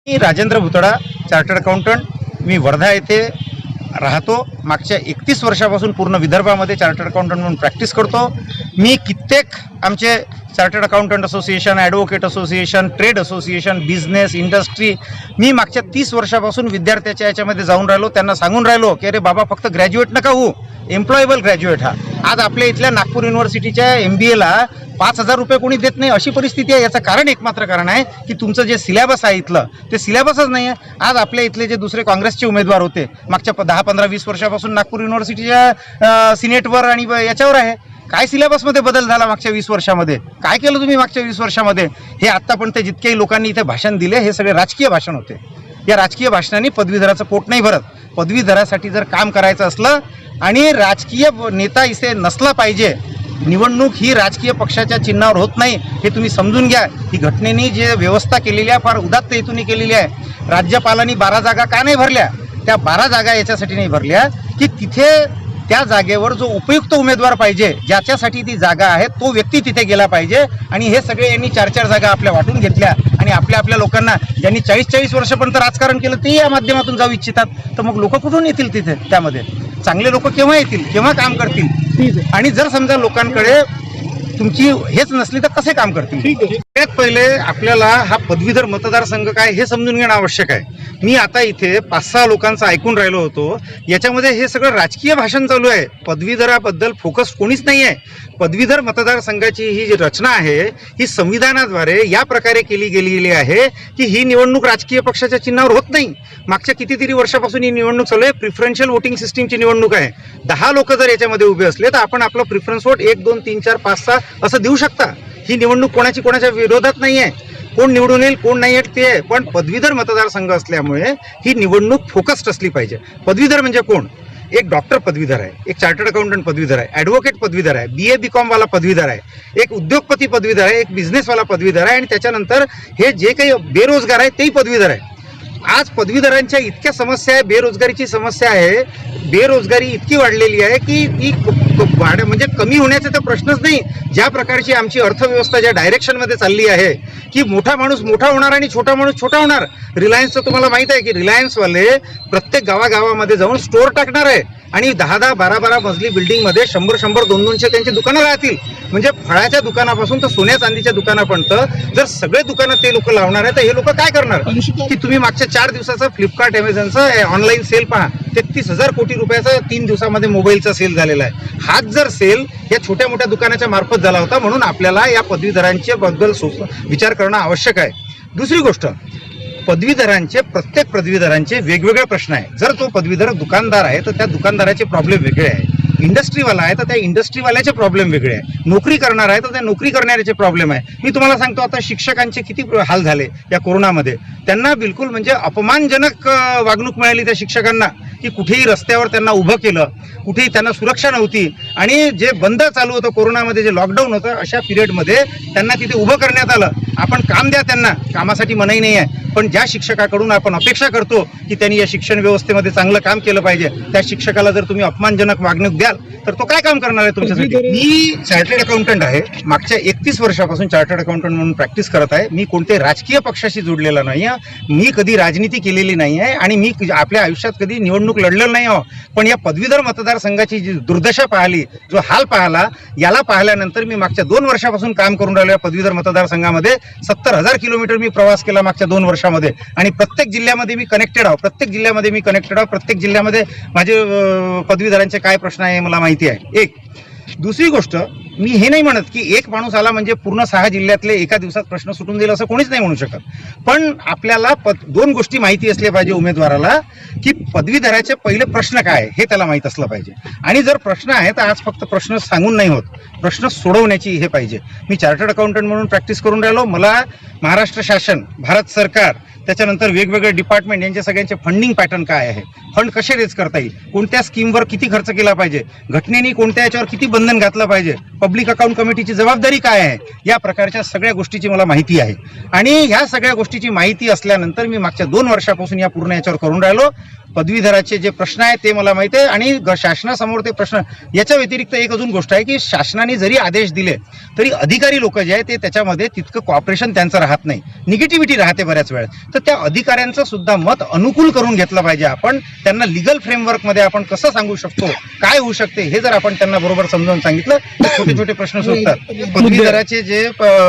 मी Rajendra Bhutada, chartered accountant. मी वर्धा येथे राहतो. मागच्या 31 वर्षापासून पूर्ण विदर्भामध्ये चार्टर्ड अकाउंटंट म्हणून प्रॅक्टिस करतो. मी कित्येक आमचे chartered accountant association, advocate association, trade association, business, industry, मी मागच्या 30 वर्षापासून विद्यार्थ्याच्या याच्यामध्ये जाऊन राहिलो. त्यांना सांगून राहिलो की अरे बाबा, फक्त ग्रॅज्युएट नका होऊ, एम्प्लॉयबल ग्रॅज्युएट हा. आज आपल्या इथल्या नागपूर युनिव्हर्सिटीच्या MBAला 5,000 रुपये कोणी देत नाही, अशी परिस्थिती आहे. याचं कारण एकमात्र कारण आहे की तुमचं जे सिलेबस आहे इथलं, ते सिलेबसच नाही आहे. आज आपल्या इथले जे दुसरे काँग्रेसचे उमेदवार होते मागच्या 10, 15, 20 वर्षापासून नागपूर युनिव्हर्सिटीच्या सिनेटवर आणि याच्यावर आहे. काय सिलेबसमध्ये बदल झाला मागच्या 20 वर्षामध्ये? काय केलं तुम्ही मागच्या 20 वर्षामध्ये? हे आत्तापर्यंत जितकेही लोकांनी इथे भाषण दिले, हे सगळे राजकीय भाषण होते. या राजकीय भाषणाने पदवीधराचं पोट नाही भरत. पदवीधरासाठी जर काम करायचं असलं आणि राजकीय नेता इथे नसला पाहिजे. निवडणूक ही राजकीय पक्षाच्या चिन्हावर होत नाही, हे तुम्ही समजून घ्या. ही घटनेने जे व्यवस्था केलेली आहे फार उदात्त हेतूने केलेली आहे. राज्यपालांनी 12 जागा का नाही भरल्या? त्या 12 जागा याच्यासाठी नाही भरल्या की तिथे त्या जागेवर जो उपयुक्त उमेदवार पाहिजे, ज्याच्यासाठी ती जागा आहे, तो व्यक्ती तिथे गेला पाहिजे. आणि हे सगळे यांनी 4-4 जागा आपल्या वाटून घेतल्या आणि आपल्या लोकांना, ज्यांनी 40-40 वर्षापर्यंत राजकारण केलं, तेही या माध्यमातून जाऊ इच्छितात. तर मग लोक कुठून येतील तिथे? त्यामध्ये चांगले लोक केव्हा येतील, केव्हा काम करतील? आणि जर समजा लोकांकडे तुमची हेच नसली तर कसे काम करतील? सगळ्यात पहिले आपल्याला हा पदवीधर मतदारसंघ काय हे समजून घेणं आवश्यक आहे. मी आता इथे 5-6 लोकांचं ऐकून राहिलो होतो, याच्यामध्ये हे सगळं राजकीय भाषण चालू आहे. पदवीधराबद्दल फोकस कोणीच नाही आहे. पदवीधर मतदारसंघाची ही जी रचना आहे, ही संविधानाद्वारे या प्रकारे केली गेलेली आहे की ही निवडणूक राजकीय पक्षाच्या चिन्हावर होत नाही. मागच्या कितीतरी वर्षापासून ही निवडणूक चालू आहे. प्रिफरन्शियल वोटिंग सिस्टीमची निवडणूक आहे. 10 लोक जर याच्यामध्ये उभे असले तर आपण आपलं प्रिफरन्स वोट 1, 2, 3, 4, 5, 6 असं देऊ शकता. ही निवडणूक कोणाच्या विरोधात नाही आहे. कोण निवडून येईल कोण नाही येत ते आहे. पण पदवीधर मतदारसंघ असल्यामुळे ही निवडणूक फोकस्ड असली पाहिजे. पदवीधर म्हणजे कोण? एक डॉक्टर पदवीधर आहे, एक चार्टर्ड अकाउंटंट पदवीधर आहे, ॲडव्होकेट पदवीधर आहे, BA BCom वाला पदवीधर आहे, एक उद्योगपती पदवीधर आहे, एक बिझनेसवाला पदवीधर आहे, आणि त्याच्यानंतर हे जे काही बेरोजगार आहे तेही पदवीधर आहे. आज पदवीधरांच्या इतक्या समस्या आहे, बेरोजगारीची समस्या आहे. बेरोजगारी इतकी वाढलेली आहे की ती म्हणजे कमी होण्याचा तर प्रश्नच नाही. ज्या प्रकारची आमची अर्थव्यवस्था ज्या डायरेक्शनमध्ये चालली आहे की मोठा माणूस मोठा होणार आणि छोटा माणूस छोटा होणार. रिलायन्सचं तुम्हाला माहीत आहे की रिलायन्सवाले प्रत्येक गावागावामध्ये जाऊन स्टोअर टाकणार आहे आणि 10-10, 12-12 मजली बिल्डिंगमध्ये 100-100, 200 त्यांची दुकानं राहतील. म्हणजे फळाच्या दुकानापासून तर सोन्या चांदीच्या दुकानापर्यंत जर सगळे दुकानं ते लोक लावणार आहे तर हे लोक काय करणार? की तुम्ही मागच्या 4 दिवसाचा फ्लिपकार्ट, अमेझॉनचा ऑनलाईन सेल पहा. 33,000 कोटी रुपयाचा 3 दिवसामध्ये मोबाईलचा सेल झालेला आहे. हाच जर सेल या छोट्या मोठ्या दुकानाच्या मार्फत झाला होता. म्हणून आपल्याला या पदवीधरांच्या बद्दल विचार करणं आवश्यक आहे. दुसरी गोष्ट, प्रत्येक पदवीधरांचे वेगवेगळे प्रश्न आहे. जर तो पदवीधर दुकानदार आहे तर त्या दुकानदाराचे प्रॉब्लेम वेगळे आहे. इंडस्ट्रीवाला आहे तर त्या इंडस्ट्रीवाल्याचे प्रॉब्लेम वेगळे आहे. नोकरी करणार आहे तर त्या नोकरी करणाऱ्याचे प्रॉब्लेम आहे. मी तुम्हाला सांगतो, आता शिक्षकांचे किती हाल झाले या कोरोनामध्ये. त्यांना बिलकुल म्हणजे अपमानजनक वागणूक मिळाली त्या शिक्षकांना की कुठेही रस्त्यावर त्यांना उभं केलं, कुठेही त्यांना सुरक्षा नव्हती. आणि जे बंद चालू होतं कोरोनामध्ये, जे लॉकडाऊन होतं, अशा पिरियडमध्ये त्यांना तिथे उभं करण्यात आलं. आपण काम द्या त्यांना, कामासाठी मनाई नाही आहे, पण ज्या शिक्षकाकडून आपण अपेक्षा करतो की त्यांनी या शिक्षण व्यवस्थेमध्ये चांगलं काम केलं पाहिजे, त्या शिक्षकाला जर तुम्ही अपमानजनक वागणूक द्याल तर तो काय काम करणार आहे तुमच्यासाठी? मी चार्टर्ड अकाउंटंट आहे. मागच्या 31 वर्षापासून चार्टर्ड अकाउंटंट म्हणून प्रॅक्टिस करत आहे. मी कोणत्याही राजकीय पक्षाशी जोडलेला नाही आहे. मी कधी राजनीती केलेली नाही आहे आणि मी आपल्या आयुष्यात कधी निवडणूक लढलेलं नाही आहो. पण या पदवीधर मतदारसंघाची जी दुर्दशा पाहिली, जो हाल पाहिला, याला पाहिल्यानंतर मी मागच्या 2 वर्षापासून काम करून राहिलो. या पदवीधर मतदारसंघामध्ये 70,000 किलोमीटर मी प्रवास केला मागच्या 2 वर्षामध्ये. आणि प्रत्येक जिल्ह्यामध्ये मी कनेक्टेड आहो. प्रत्येक जिल्ह्यामध्ये माझे पदवीधरांचे काय प्रश्न आहे मला माहिती आहे. एक दुसरी गोष्ट, मी हे नाही म्हणत की एक माणूस आला म्हणजे पूर्ण 6 जिल्ह्यातले एका दिवसात प्रश्न सुटून दिले, असं कोणीच नाही म्हणू शकत. पण आपल्याला 2 गोष्टी माहिती असल्या पाहिजे उमेदवाराला, की पदवीधराचे पहिले प्रश्न काय आहे हे त्याला माहीत असलं पाहिजे. आणि जर प्रश्न आहे तर आज फक्त प्रश्न सांगून नाही होत, प्रश्न सोडवण्याची हे पाहिजे. मी चार्टर्ड अकाउंटंट म्हणून प्रॅक्टिस करून राहिलो. मला महाराष्ट्र शासन, भारत सरकार, त्याच्यानंतर वेगवेगळे डिपार्टमेंट यांचे सगळ्यांचे फंडिंग पॅटर्न काय आहे, फंड कसे रेज करता येईल, कोणत्या स्कीमवर किती खर्च केला पाहिजे, घटनेने कोणत्या याच्यावर किती बंधन घातलं पाहिजे, पब्लिक अकाउंट कमिटीची जबाबदारी काय आहे, या प्रकारच्या सगळ्या गोष्टीची मला माहिती आहे. आणि ह्या सगळ्या गोष्टीची माहिती असल्यानंतर मी मागच्या 2 वर्षापासून या पूर्ण याच्यावर करून राहिलो. पदवीधराचे जे प्रश्न आहेत ते मला माहिती आहे आणि शासनासमोर ते प्रश्न. याच्या व्यतिरिक्त एक अजून गोष्ट आहे की शासनाने जरी आदेश दिले तरी अधिकारी लोक जे आहेत ते त्याच्यामध्ये तितकं कॉपरेशन त्यांचं राहत नाही, निगेटिव्हिटी राहते बऱ्याच वेळा. तर त्या अधिकाऱ्यांचं सुद्धा मत अनुकूल करून घेतलं पाहिजे आपण. त्यांना लिगल फ्रेमवर्कमध्ये आपण कसं सांगू शकतो, काय होऊ शकते हे जर आपण त्यांना बरोबर समजावून सांगितलं तर छोटे छोटे प्रश्न सुटतात. पदवीधराचे जे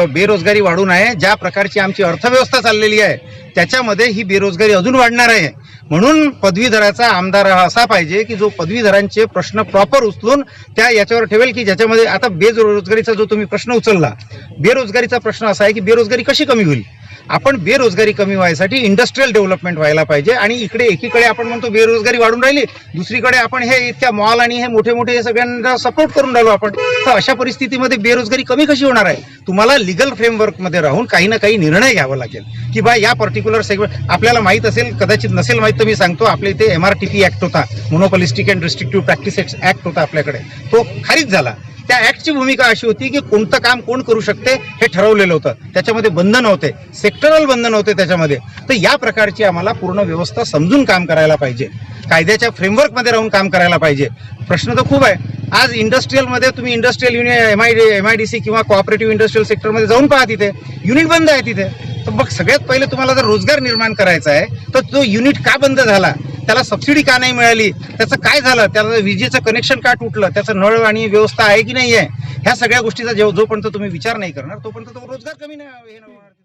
बेरोजगारी वाढून आहे, ज्या प्रकारची आमची अर्थव्यवस्था चाललेली आहे त्याच्यामध्ये ही बेरोजगारी अजून वाढणार आहे. म्हणून पदवीधराचा आमदार असा पाहिजे की जो पदवीधरांचे प्रश्न प्रॉपर उचलून त्या याच्यावर ठेवेल की ज्याच्यामध्ये आता बेरोजगारीचा जो तुम्ही प्रश्न उचलला, बेरोजगारीचा प्रश्न असा आहे की बेरोजगारी कशी कमी होईल. आपण बेरोजगारी कमी व्हायसाठी इंडस्ट्रियल डेव्हलपमेंट व्हायला पाहिजे आणि इकडे एकीकडे आपण म्हणतो बेरोजगारी वाढून राहिली, दुसरीकडे आपण हे इतक्या मॉल आणि हे मोठे मोठे सगळ्यांना सपोर्ट करून राहिलो आपण. तर अशा परिस्थितीमध्ये बेरोजगारी कमी कशी होणार आहे. तुम्हाला लिगल फ्रेमवर्कमध्ये राहून काही ना काही निर्णय घ्यावा लागेल की बा या पर्टिक्युलर सेगमेंट. आपल्याला माहित असेल, कदाचित नसेल माहित तर मी सांगतो, आपल्या इथे MRTP ऍक्ट होता, monopolistic and restrictive practices act होता आपल्याकडे, तो खारिज झाला. त्या ऍक्टची भूमिका अशी होती की कोणतं काम कोण करू शकते हे ठरवलेलं होतं, त्याच्यामध्ये बंधन होते, सेक्टरल बंधन होते त्याच्यामध्ये. तर या प्रकारची आम्हाला पूर्ण व्यवस्था समजून काम करायला पाहिजे, कायद्याच्या फ्रेमवर्कमध्ये राहून काम करायला पाहिजे. प्रश्न तर खूप आहे. आज इंडस्ट्रियलमध्ये तुम्ही इंडस्ट्रियल युनियन MIDC किंवा कोऑपरेटिव्ह इंडस्ट्रियल सेक्टरमध्ये जाऊन पहा, तिथे युनिट बंद आहे तिथे. तर मग सगळ्यात पहिले तुम्हाला जर रोजगार निर्माण करायचा आहे तर तो युनिट का बंद झाला, त्याला सबसिडी का नाही मिळाली, त्याचं काय झालं, त्याला विजेचं कनेक्शन का तुटलं, त्याचं नळ आणि व्यवस्था आहे की नाही आहे, ह्या सगळ्या गोष्टीचा जोपर्यंत तुम्ही विचार नाही करणार तोपर्यंत तो रोजगार कमी नाही.